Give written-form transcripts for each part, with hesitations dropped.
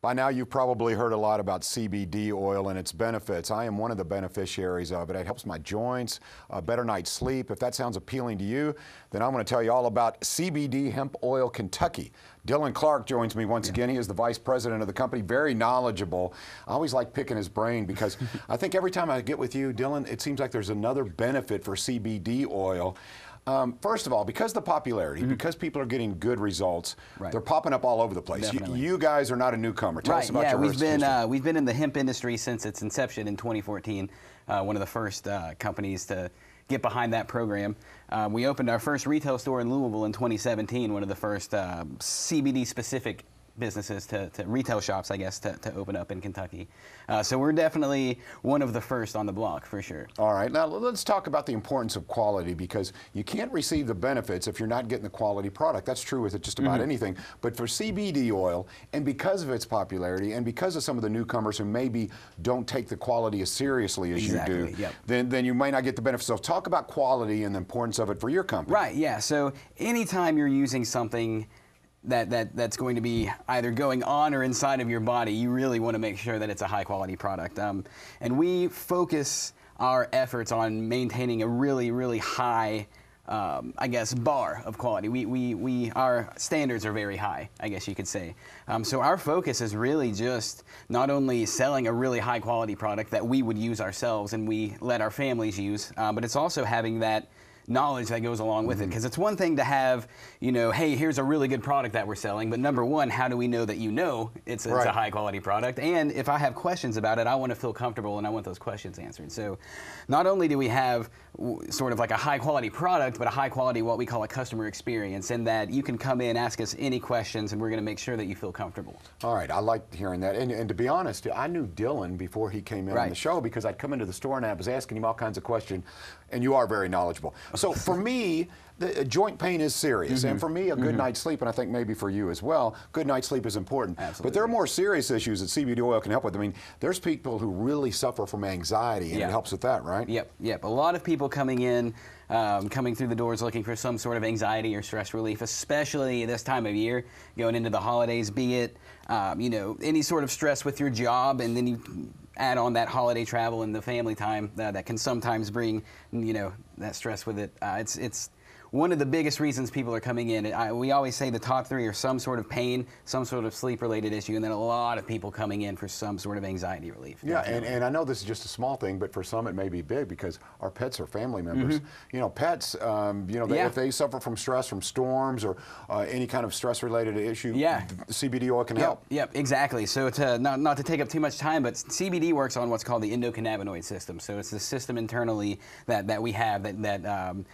By now, you've probably heard a lot about CBD oil and its benefits. I am one of the beneficiaries of it. It helps my joints, a better night's sleep. If that sounds appealing to you, then I'm going to tell you all about CBD Hemp Oil Kentucky. Dylan Clark joins me once again. He is the vice president of the company, very knowledgeable. I always like picking his brain because I think every time I get with you, Dylan, it seems like there's another benefit for CBD oil. First of all, because of the popularity, because people are getting good results, they're popping up all over the place. You guys are not a newcomer. Tell us about your history. We've been in the hemp industry since its inception in 2014. One of the first companies to get behind that program. We opened our first retail store in Louisville in 2017. One of the first CBD specific businesses to retail shops, I guess, to open up in Kentucky. So we're definitely one of the first on the block, for sure. All right, now let's talk about the importance of quality, because you can't receive the benefits if you're not getting the quality product. That's true with just about anything. But for CBD oil, and because of its popularity, and because of some of the newcomers who maybe don't take the quality as seriously as you do, then you might not get the benefits. So talk about quality and the importance of it for your company. Right, yeah. So anytime you're using something that's going to be either going on or inside of your body, you really want to make sure that it's a high quality product. And we focus our efforts on maintaining a really, really high, I guess, bar of quality. Our standards are very high, I guess you could say. So our focus is really just not only selling a really high quality product that we would use ourselves and we let our families use, but it's also having that knowledge that goes along with it. Because it's one thing to have, you know, hey, here's a really good product that we're selling, but number one, how do we know that you know it's a high quality product? And if I have questions about it, I want to feel comfortable and I want those questions answered. So not only do we have sort of like a high quality product, but a high quality, what we call a customer experience, in that you can come in, ask us any questions, and we're going to make sure that you feel comfortable. All right, I like hearing that. And to be honest, I knew Dylan before he came in on the show, because I'd come into the store and I was asking him all kinds of questions, and you are very knowledgeable. So for me, the joint pain is serious, and for me, a good night's sleep, and I think maybe for you as well, good night's sleep is important. Absolutely. But there are more serious issues that CBD oil can help with. I mean, there's people who really suffer from anxiety, and it helps with that, right? Yep. A lot of people coming in, coming through the doors looking for some sort of anxiety or stress relief, especially this time of year, going into the holidays, be it, you know, any sort of stress with your job, and then you add on that holiday travel and the family time that can sometimes bring, you know, that stress with it. It's one of the biggest reasons people are coming in. We always say the top three are some sort of pain, some sort of sleep-related issue, and then a lot of people coming in for some sort of anxiety relief. Yeah, and I know this is just a small thing, but for some it may be big, because our pets are family members. You know, pets, you know, if they suffer from stress, from storms, or any kind of stress-related issue, CBD oil can help. Yep, exactly. So not to take up too much time, but CBD works on what's called the endocannabinoid system. So it's the system internally that we have that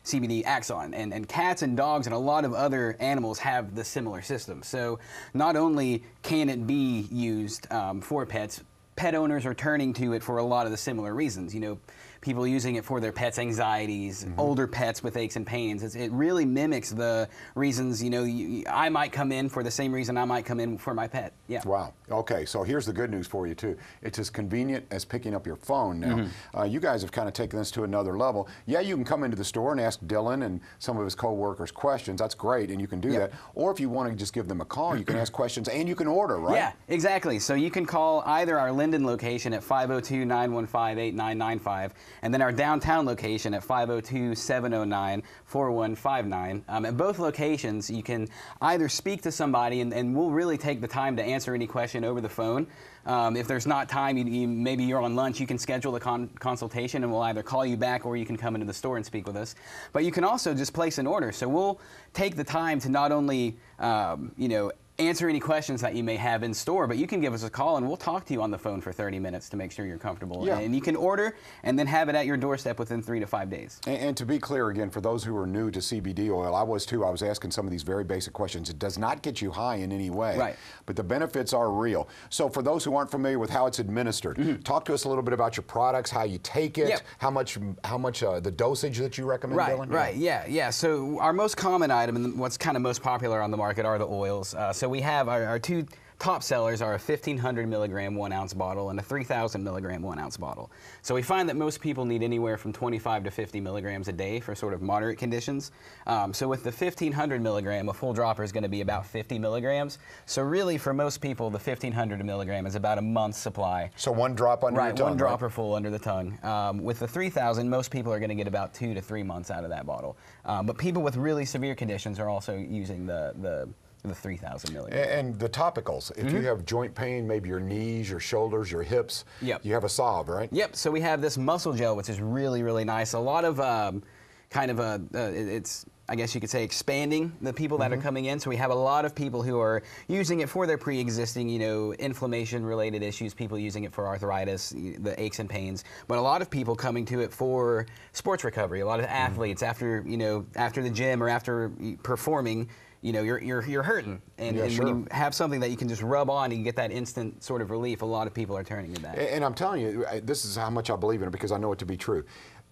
CBD acts on. And cats and dogs and a lot of other animals have the similar system. So not only can it be used for pets, pet owners are turning to it for a lot of the similar reasons. You know, people using it for their pets' anxieties, older pets with aches and pains. It really mimics the reasons, you know, I might come in for the same reason I might come in for my pet. Yeah. Wow. Okay, so here's the good news for you, too. It's as convenient as picking up your phone now. You guys have kind of taken this to another level. Yeah, you can come into the store and ask Dylan and some of his co-workers questions. That's great, and you can do that. Or if you want to just give them a call, you can ask questions, and you can order, right? Yeah, exactly. So you can call either our Linden location at 502-915-8995, and then our downtown location at 502-709-4159. At both locations, you can either speak to somebody, and we'll really take the time to answer any question over the phone. If there's not time, maybe you're on lunch, you can schedule a consultation, and we'll either call you back or you can come into the store and speak with us. But you can also just place an order. So we'll take the time to not only, you know, answer any questions that you may have in store, but you can give us a call and we'll talk to you on the phone for 30 minutes to make sure you're comfortable. And you can order and then have it at your doorstep within 3 to 5 days. And to be clear again, for those who are new to CBD oil, I was too, I was asking some of these very basic questions. It does not get you high in any way, but the benefits are real. So for those who aren't familiar with how it's administered, talk to us a little bit about your products, how you take it, how much the dosage that you recommend, Dylan? So our most common item and what's kind of most popular on the market are the oils. So we have our two top sellers are a 1,500 milligram 1 ounce bottle and a 3,000 milligram 1 ounce bottle. So we find that most people need anywhere from 25 to 50 milligrams a day for sort of moderate conditions. So with the 1,500 milligram, a full dropper is going to be about 50 milligrams. So really, for most people, the 1,500 milligram is about a month's supply. So one drop under your tongue, One dropper full under the tongue. With the 3,000, most people are going to get about 2 to 3 months out of that bottle. But people with really severe conditions are also using the 3,000 milligrams. And the topicals, if you have joint pain, maybe your knees, your shoulders, your hips, you have a salve, right? Yep, so we have this muscle gel, which is really, really nice. A lot of it's, I guess you could say, expanding the people that are coming in. So we have a lot of people who are using it for their pre-existing, inflammation-related issues, people using it for arthritis, the aches and pains, but a lot of people coming to it for sports recovery. A lot of athletes, after the gym or after performing, you're hurting, and when you have something that you can just rub on and you get that instant sort of relief, a lot of people are turning to that. And I'm telling you, this is how much I believe in it, because I know it to be true.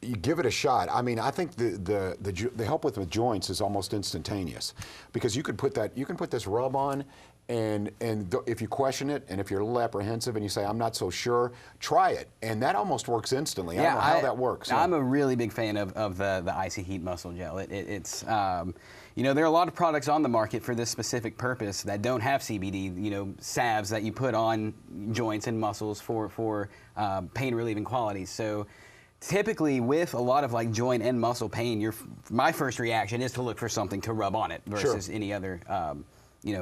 You give it a shot. I mean, I think the help with joints is almost instantaneous, because you can put this rub on, and if you question it, and if you're a little apprehensive and you say, I'm not so sure, try it, and that almost works instantly. I don't know how that works. I'm a really big fan of the Icy Heat Muscle Gel. It's there are a lot of products on the market for this specific purpose that don't have CBD, salves that you put on joints and muscles for pain relieving qualities. So typically, with a lot of like joint and muscle pain, my first reaction is to look for something to rub on it versus any other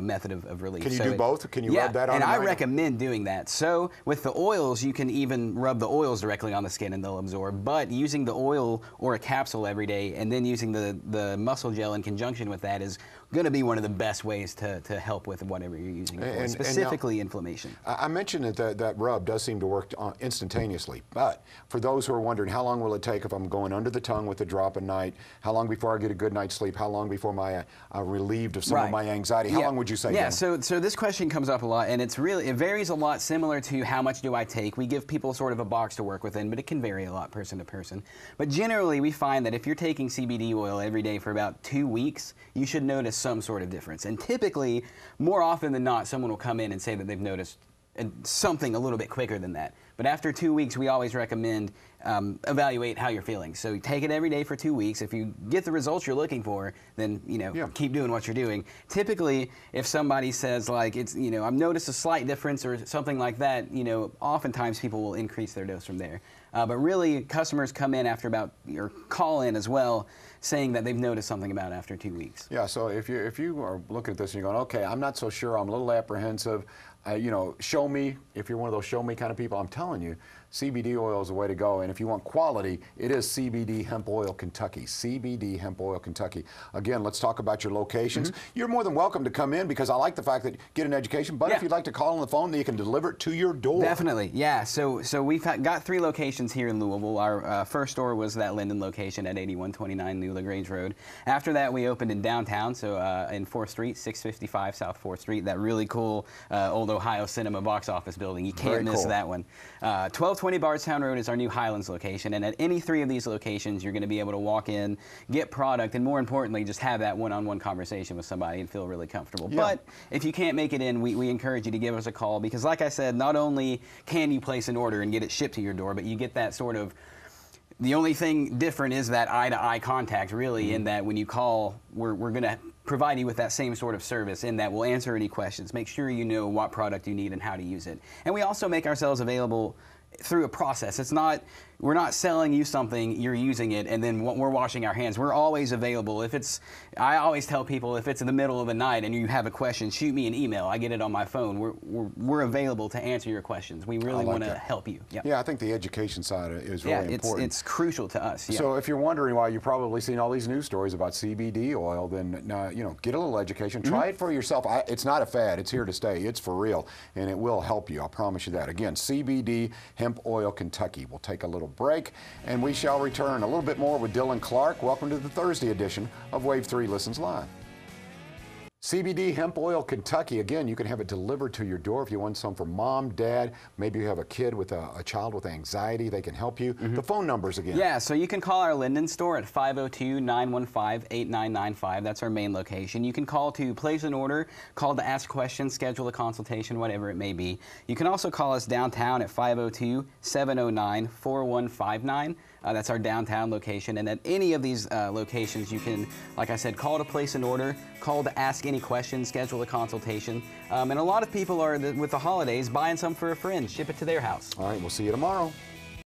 method of relief. Can you do both? Can you rub that on? And I recommend doing that. So with the oils, you can even rub the oils directly on the skin and they'll absorb. But using the oil or a capsule every day, and then using the muscle gel in conjunction with that, is going to be one of the best ways to help with whatever you're using it for, specifically inflammation. I mentioned that rub does seem to work instantaneously, but for those who are wondering, how long will it take if I'm going under the tongue with a drop a night? How long before I get a good night's sleep? How long before I'm relieved of some of my anxiety? How long would you say? Yeah, so this question comes up a lot, and it varies a lot, similar to how much do I take. We give people sort of a box to work within, but it can vary a lot person to person. But generally, we find that if you're taking CBD oil every day for about 2 weeks, you should notice some sort of difference. And typically, more often than not, someone will come in and say that they've noticed something a little bit quicker than that. But after 2 weeks, we always recommend evaluate how you're feeling. So you take it every day for 2 weeks. If you get the results you're looking for, then keep doing what you're doing. Typically, if somebody says like I've noticed a slight difference or something like that, oftentimes people will increase their dose from there. But really, customers come in or call in as well, saying that they've noticed something about after 2 weeks. Yeah. So if you are looking at this and you're going, okay, I'm not so sure, I'm a little apprehensive. Show me. If you're one of those show me kind of people, I'm telling you, CBD oil is the way to go. And if you want quality, it is CBD Hemp Oil Kentucky. CBD Hemp Oil Kentucky. Again, let's talk about your locations. You're more than welcome to come in, because I like the fact that you get an education. But if you'd like to call on the phone, then you can deliver it to your door. Definitely, yeah. So we've got 3 locations here in Louisville. Our first store was that Linden location at 8129 New LaGrange Road. After that, we opened in downtown, so in 4th Street, 655 South 4th Street. That really cool old Ohio Cinema box office building. You can't miss that one. 1220 Bardstown Road is our new Highlands location, and at any 3 of these locations, you're going to be able to walk in, get product, and more importantly, just have that one-on-one conversation with somebody and feel really comfortable. But if you can't make it in, we encourage you to give us a call, because like I said, not only can you place an order and get it shipped to your door, but you get that sort of, the only thing different is that eye-to-eye contact, really, in that when you call, we're going to provide you with that same sort of service, in that we'll answer any questions, make sure you know what product you need and how to use it. And we also make ourselves available through a process. We're not selling you something, you're using it, and then we're washing our hands. We're always available. I always tell people, if it's in the middle of the night and you have a question, shoot me an email. I get it on my phone. We're available to answer your questions. We really want to help you. Yeah, I think the education side is really important. It's crucial to us. So if you're wondering why you've probably seen all these news stories about CBD oil, then get a little education. Try it for yourself. It's not a fad. It's here to stay. It's for real, and it will help you. I promise you that. Again, CBD Hemp Oil Kentucky. We'll take a little break, and we shall return a little bit more with Dylan Clark. Welcome to the Thursday edition of Wave 3 Listens Live. CBD Hemp Oil Kentucky. Again, you can have it delivered to your door if you want some for mom, dad. Maybe you have a kid with a child with anxiety. They can help you. The phone numbers again. Yeah, so you can call our Linden store at 502-915-8995. That's our main location. You can call to place an order, call to ask questions, schedule a consultation, whatever it may be. You can also call us downtown at 502-709-4159. That's our downtown location. And at any of these locations, you can, like I said, call to place an order, call to ask any questions, schedule a consultation. And a lot of people are, with the holidays, buying some for a friend, ship it to their house. All right, we'll see you tomorrow.